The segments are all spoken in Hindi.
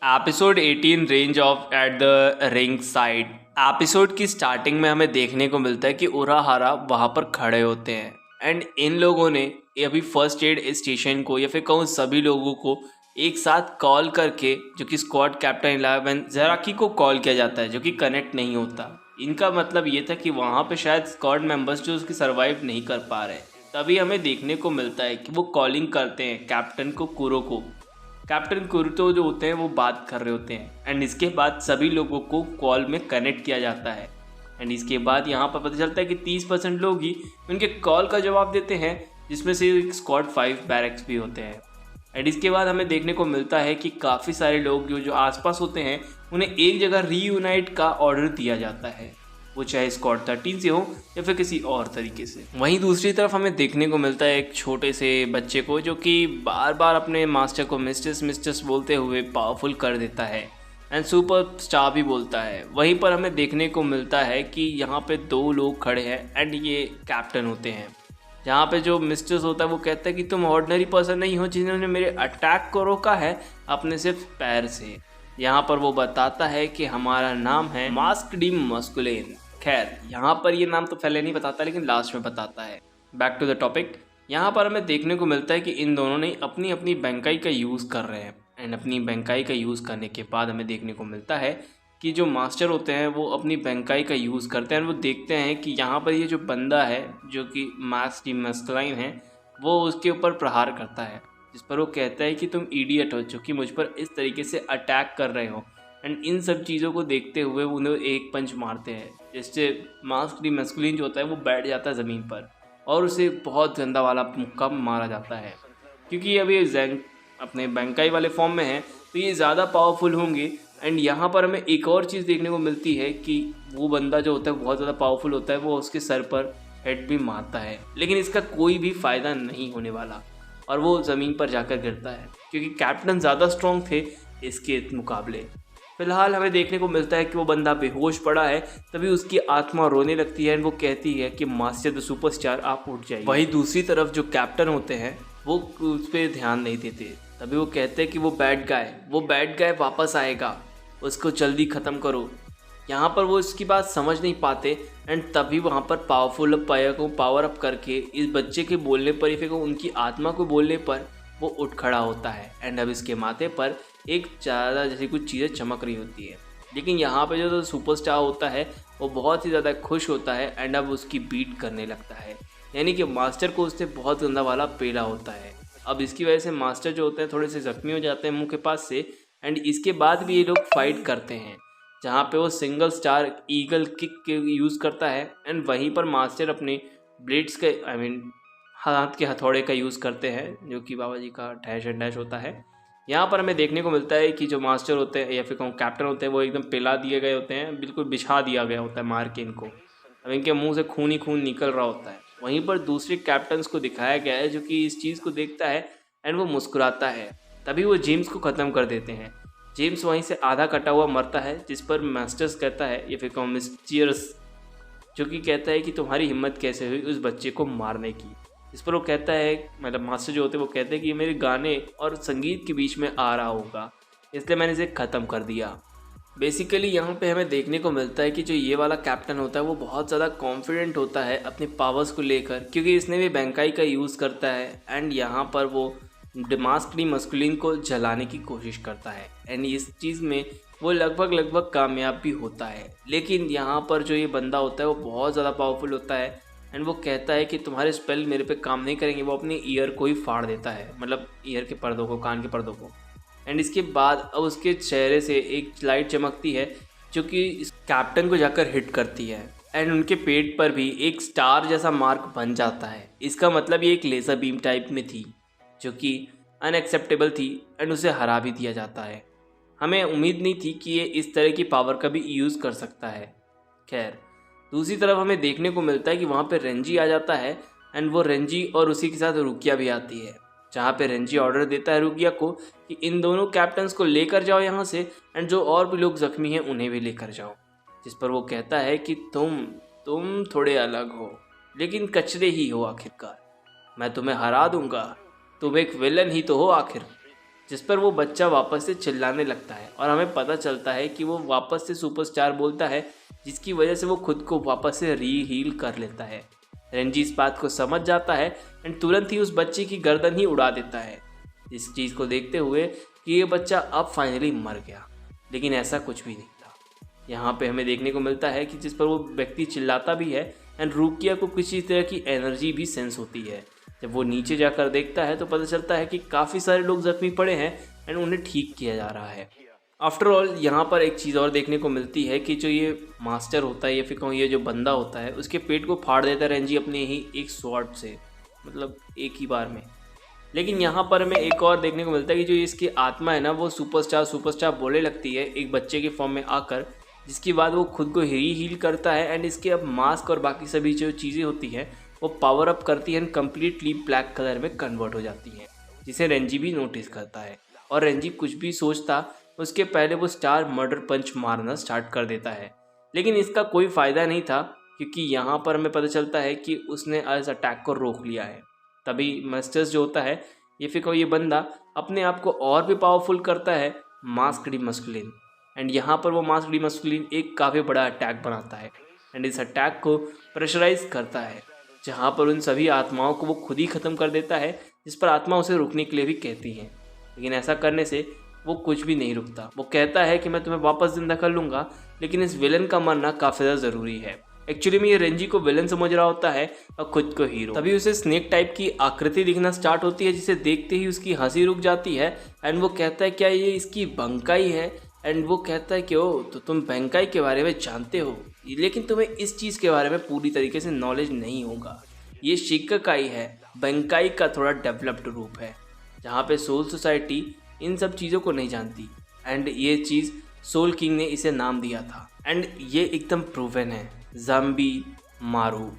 Episode 18 range of at the ring side. Episode की स्टार्टिंग में हमें देखने को मिलता है कि उराहारा वहाँ पर खड़े होते हैं एंड इन लोगों ने अभी फर्स्ट एड स्टेशन को या फिर कहूँ सभी लोगों को एक साथ कॉल करके, जो कि स्क्वाड कैप्टन 11 जराकी को कॉल किया जाता है, जो कि कनेक्ट नहीं होता। इनका मतलब ये था कि वहाँ पे शायद स्क्वाड मेंबर्स जो उसकी सर्वाइव नहीं कर पा रहे। तभी हमें देखने को मिलता है कि वो कॉलिंग करते हैं कैप्टन को, कुरो को। कैप्टन कुरुतो जो होते हैं वो बात कर रहे होते हैं एंड इसके बाद सभी लोगों को कॉल में कनेक्ट किया जाता है। एंड इसके बाद यहाँ पर पता चलता है कि 30% लोग ही उनके कॉल का जवाब देते हैं, जिसमें से एक स्क्वाड 5 बैरक्स भी होते हैं। एंड इसके बाद हमें देखने को मिलता है कि काफ़ी सारे लोग जो आसपास होते हैं उन्हें एक जगह रीयूनाइट का ऑर्डर दिया जाता है, वो चाहे स्क्वाड 13 से हो या फिर किसी और तरीके से। वहीं दूसरी तरफ हमें देखने को मिलता है एक छोटे से बच्चे को, जो कि बार बार अपने मास्टर को मिस्टर्स मिस्टर्स बोलते हुए पावरफुल कर देता है एंड सुपर स्टार भी बोलता है। वहीं पर हमें देखने को मिलता है कि यहाँ पे 2 लोग खड़े हैं एंड ये कैप्टन होते हैं। जहाँ पे जो मिस्टर्स होता है वो कहता है कि तुम ऑर्डिनरी पर्सन नहीं हो जिन्होंने मेरे अटैक को रोका है अपने सिर्फ पैर से। यहाँ पर वो बताता है कि हमारा नाम है मास्कड मस्कुलिन। खैर यहाँ पर ये नाम तो पहले नहीं बताता लेकिन लास्ट में बताता है। Back to the topic. यहाँ पर हमें देखने को मिलता है कि इन दोनों ने अपनी अपनी बैंकाई का यूज़ कर रहे हैं एंड अपनी बैंकाई का यूज़ करने के बाद हमें देखने को मिलता है कि जो मास्टर होते हैं वो अपनी बैंकाई का यूज़ करते हैं। वो देखते हैं कि यहाँ पर ये जो बंदा है जो कि मास्क मस्कुलाइन है वो उसके ऊपर प्रहार करता है, जिस पर वो कहता है कि तुम इडियट हो जो कि मुझ पर इस तरीके से अटैक कर रहे हो। एंड इन सब चीज़ों को देखते हुए उन्हें एक पंच मारते हैं, जिससे मास्क मस्कुलिन जो होता है वो बैठ जाता है ज़मीन पर और उसे बहुत गंदा वाला मुक्का मारा जाता है। क्योंकि अभी जैंग अपने बैंकाई वाले फॉर्म में है तो ये ज़्यादा पावरफुल होंगे। एंड यहाँ पर हमें एक और चीज़ देखने को मिलती है कि वो बंदा जो होता है बहुत ज़्यादा पावरफुल होता है, वो उसके सर पर हेड भी मारता है लेकिन इसका कोई भी फ़ायदा नहीं होने वाला और वो ज़मीन पर जाकर गिरता है क्योंकि कैप्टन ज़्यादा स्ट्रॉन्ग थे इसके मुकाबले। फिलहाल हमें देखने को मिलता है कि वो बंदा बेहोश पड़ा है, तभी उसकी आत्मा रोने लगती है और वो कहती है कि मास्टर द सुपरस्टार आप उठ जाइए। वहीं दूसरी तरफ जो कैप्टन होते हैं वो उस पर ध्यान नहीं देते। तभी वो कहते हैं कि वो बैड गाय वापस आएगा, उसको जल्दी ख़त्म करो। यहाँ पर वो इसकी बात समझ नहीं पाते एंड तभी वहाँ पर पावरफुल प्लेयर को पावर अप करके इस बच्चे के बोलने पर या फिर उनकी आत्मा को बोलने पर वो उठ खड़ा होता है एंड अब इसके माथे पर एक ज़्यादा जैसी कुछ चीज़ें चमक रही होती है। लेकिन यहाँ पे जो सुपरस्टार होता है वो बहुत ही ज़्यादा खुश होता है एंड अब उसकी बीट करने लगता है, यानी कि मास्टर को उससे बहुत गंदा वाला पेला होता है। अब इसकी वजह से मास्टर जो होते हैं थोड़े से ज़ख्मी हो जाते हैं मुंह के पास से एंड इसके बाद भी ये लोग फाइट करते हैं, जहाँ पे वो सिंगल स्टार ईगल किक के यूज़ करता है एंड वहीं पर मास्टर अपने ब्लेड्स के हाथ के हथौड़े का यूज़ करते हैं, जो कि बाबा जी का डैश एंड डैश होता है। यहाँ पर हमें देखने को मिलता है कि जो मास्टर होते हैं या फिर कहूँ कैप्टन होते हैं वो एकदम पिला दिए गए होते हैं, बिल्कुल बिछा दिया गया होता है मार के इनको। अब इनके मुंह से खून ही खून निकल रहा होता है। वहीं पर दूसरे कैप्टन्स को दिखाया गया है जो कि इस चीज़ को देखता है एंड वो मुस्कुराता है। तभी वो जेम्स को ख़त्म कर देते हैं। जेम्स वहीं से आधा कटा हुआ मरता है, जिस पर मास्टर्स कहता है या फिर कहूँ मिस्टीरियस, जो कि कहता है कि तुम्हारी हिम्मत कैसे हुई उस बच्चे को मारने की। इस पर वो कहता है, मतलब मास्टर जो होते हैं वो कहते हैं कि ये मेरे गाने और संगीत के बीच में आ रहा होगा, इसलिए मैंने इसे ख़त्म कर दिया। बेसिकली यहाँ पे हमें देखने को मिलता है कि जो ये वाला कैप्टन होता है वो बहुत ज़्यादा कॉन्फिडेंट होता है अपने पावर्स को लेकर, क्योंकि इसने भी बैंकाई का यूज़ करता है एंड यहाँ पर वो मास्कड मस्कुलिन को जलाने की कोशिश करता है एंड इस चीज़ में वो लगभग कामयाब भी होता है। लेकिन यहाँ पर जो ये बंदा होता है वो बहुत ज़्यादा पावरफुल होता है एंड वो कहता है कि तुम्हारे स्पेल मेरे पे काम नहीं करेंगे। वो अपने ईयर को ही फाड़ देता है, मतलब ईयर के पर्दों को, कान के पर्दों को। एंड इसके बाद अब उसके चेहरे से एक लाइट चमकती है जो कि इस कैप्टन को जाकर हिट करती है एंड उनके पेट पर भी एक स्टार जैसा मार्क बन जाता है। इसका मतलब ये एक लेज़र बीम टाइप में थी जो कि अनएक्सेप्टेबल थी एंड उसे हरा भी दिया जाता है। हमें उम्मीद नहीं थी कि ये इस तरह की पावर का भी यूज़ कर सकता है। खैर दूसरी तरफ हमें देखने को मिलता है कि वहाँ पे रेंजी आ जाता है एंड वो रेंजी और उसी के साथ रुकिया भी आती है, जहाँ पे रेंजी ऑर्डर देता है रुकिया को कि इन दोनों कैप्टन्स को लेकर जाओ यहाँ से एंड जो और भी लोग ज़ख्मी हैं उन्हें भी लेकर जाओ। जिस पर वो कहता है कि तुम थोड़े अलग हो लेकिन कचरे ही हो, आखिरकार मैं तुम्हें हरा दूंगा, तुम एक विलन ही तो हो आखिर। जिस पर वो बच्चा वापस से चिल्लाने लगता है और हमें पता चलता है कि वो वापस से सुपरस्टार बोलता है, जिसकी वजह से वो खुद को वापस से रीहील कर लेता है। रेंजी इस बात को समझ जाता है एंड तुरंत ही उस बच्चे की गर्दन ही उड़ा देता है, इस चीज़ को देखते हुए कि ये बच्चा अब फाइनली मर गया। लेकिन ऐसा कुछ भी नहीं था। यहाँ पे हमें देखने को मिलता है कि जिस पर वो व्यक्ति चिल्लाता भी है एंड रूकिया को किसी तरह की एनर्जी भी सेंस होती है। जब वो नीचे जाकर देखता है तो पता चलता है कि काफ़ी सारे लोग जख्मी पड़े हैं एंड उन्हें ठीक किया जा रहा है। आफ्टर ऑल यहाँ पर एक चीज़ और देखने को मिलती है कि जो ये मास्टर होता है या फिर कहूँ ये जो बंदा होता है, उसके पेट को फाड़ देता है रेंजी अपने ही एक स्वॉर्ड से, मतलब एक ही बार में। लेकिन यहाँ पर हमें एक और देखने को मिलता है कि जो इसकी आत्मा है ना, वो सुपरस्टार बोलने लगती है एक बच्चे के फॉर्म में आकर, जिसके बाद वो खुद को हील करता है एंड इसके अब मास्क और बाकी सभी जो चीज़ें होती हैं वो पावर अप करती है एंड कम्प्लीटली ब्लैक कलर में कन्वर्ट हो जाती हैं, जिसे रेंजी भी नोटिस करता है। और रेंजी कुछ भी सोचता उसके पहले वो स्टार मर्डर पंच मारना स्टार्ट कर देता है। लेकिन इसका कोई फ़ायदा नहीं था, क्योंकि यहाँ पर हमें पता चलता है कि उसने इस अटैक को रोक लिया है। तभी मास्टर्स जो होता है ये फिर ये बंदा अपने आप को और भी पावरफुल करता है, मास्कड मस्कुलिन। एंड यहाँ पर वो मास्कड मस्कुलिन एक काफ़ी बड़ा अटैक बनाता है एंड इस अटैक को प्रेशराइज करता है, जहाँ पर उन सभी आत्माओं को वो खुद ही ख़त्म कर देता है, जिस पर आत्मा उसे रुकने के लिए भी कहती हैं। लेकिन ऐसा करने से वो कुछ भी नहीं रुकता। वो कहता है कि मैं तुम्हें वापस जिंदा कर लूँगा, लेकिन इस विलन का मरना काफ़ी ज़्यादा ज़रूरी है। एक्चुअली में ये रेंजी को विलन समझ रहा होता है और खुद को हीरो। तभी उसे स्नेक टाइप की आकृति दिखना स्टार्ट होती है, जिसे देखते ही उसकी हंसी रुक जाती है एंड वो कहता है क्या ये इसकी बंकाई है। एंड वो कहता है कि ओ तो तुम बंकाई के बारे में जानते हो, लेकिन तुम्हें इस चीज़ के बारे में पूरी तरीके से नॉलेज नहीं होगा। ये शिक्काकाई है, बंकाई का थोड़ा डेवलप्ड रूप है, जहाँ पे सोल सोसाइटी इन सब चीज़ों को नहीं जानती एंड ये चीज़ सोल किंग ने इसे नाम दिया था एंड ये एकदम प्रूवन है, ज़ाम्बी मारू।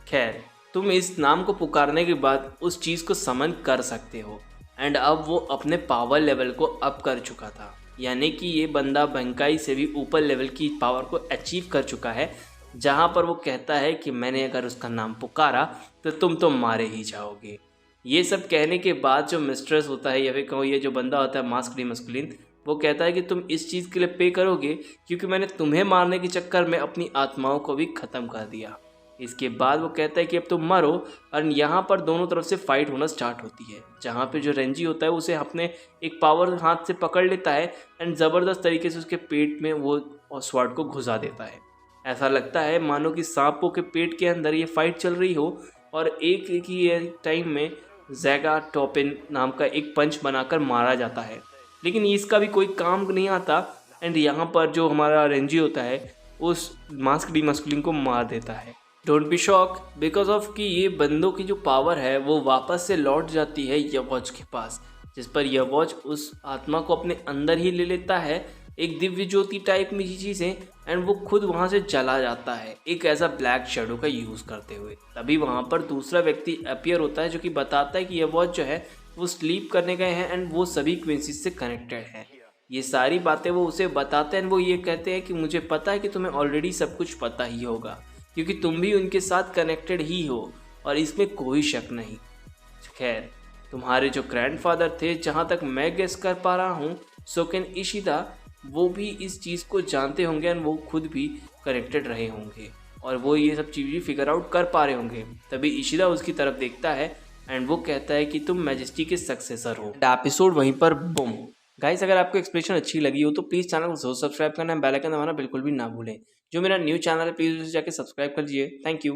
खैर, तुम इस नाम को पुकारने के बाद उस चीज़ को समन कर सकते हो एंड अब वो अपने पावर लेवल को अप कर चुका था, यानी कि ये बंदा बंकाई से भी ऊपर लेवल की पावर को अचीव कर चुका है, जहाँ पर वो कहता है कि मैंने अगर उसका नाम पुकारा तो तुम तो मारे ही जाओगे। ये सब कहने के बाद जो मिस्ट्रेस होता है या फिर कहो ये जो बंदा होता है मास्कड मस्कुलिन, वो कहता है कि तुम इस चीज़ के लिए पे करोगे क्योंकि मैंने तुम्हें मारने के चक्कर में अपनी आत्माओं को भी ख़त्म कर दिया। इसके बाद वो कहता है कि अब तुम मरो, और यहाँ पर दोनों तरफ से फाइट होना स्टार्ट होती है, जहाँ पे जो रेंजी होता है उसे अपने एक पावर हाथ से पकड़ लेता है एंड ज़बरदस्त तरीके से उसके पेट में वो स्वॉर्ड को घुसा देता है। ऐसा लगता है मानो कि सांपों के पेट के अंदर ये फाइट चल रही हो और एक ही टाइम में जैगा टॉपिन नाम का एक पंच बनाकर मारा जाता है, लेकिन इसका भी कोई काम नहीं आता एंड यहाँ पर जो हमारा रेंजी होता है उस मास्कड मस्कुलिन को मार देता है। Don't be shock because of कि ये बंदों की जो पावर है वो वापस से लौट जाती है यवॉच के पास, जिस पर यवॉच उस आत्मा को अपने अंदर ही ले लेता है, एक दिव्य ज्योति टाइप में चीज़ें, एंड वो खुद वहाँ से चला जाता है एक ऐसा ब्लैक शेडो का यूज़ करते हुए। तभी वहाँ पर दूसरा व्यक्ति अपीयर होता है जो कि बताता है कि यवॉच जो है वो स्लीप करने गए हैं एंड वो सभी क्विंसीज से कनेक्टेड हैं। ये सारी बातें वो उसे बताते हैं, वो ये कहते हैं कि मुझे पता है कि तुम्हें ऑलरेडी सब कुछ पता ही होगा क्योंकि तुम भी उनके साथ कनेक्टेड ही हो और इसमें कोई शक नहीं। खैर, तुम्हारे जो ग्रैंडफादर थे, जहाँ तक मैं गेस कर पा रहा हूँ, सोकेन इशिदा, वो भी इस चीज़ को जानते होंगे एंड वो खुद भी कनेक्टेड रहे होंगे और वो ये सब चीज़ें फिगर आउट कर पा रहे होंगे। तभी इशिदा उसकी तरफ देखता है एंड वो कहता है कि तुम मैजेस्टी के सक्सेसर हो। एपिसोड वहीं पर बूम। गाइस, अगर आपको एक्सप्लेनेशन अच्छी लगी हो तो प्लीज़ चैनल को जरूर सब्सक्राइब करना, बेल आइकन दबाना बिल्कुल भी ना भूलें। जो मेरा न्यू चैनल है प्लीज़ उसे जाके सब्सक्राइब कर लीजिए। Thank you.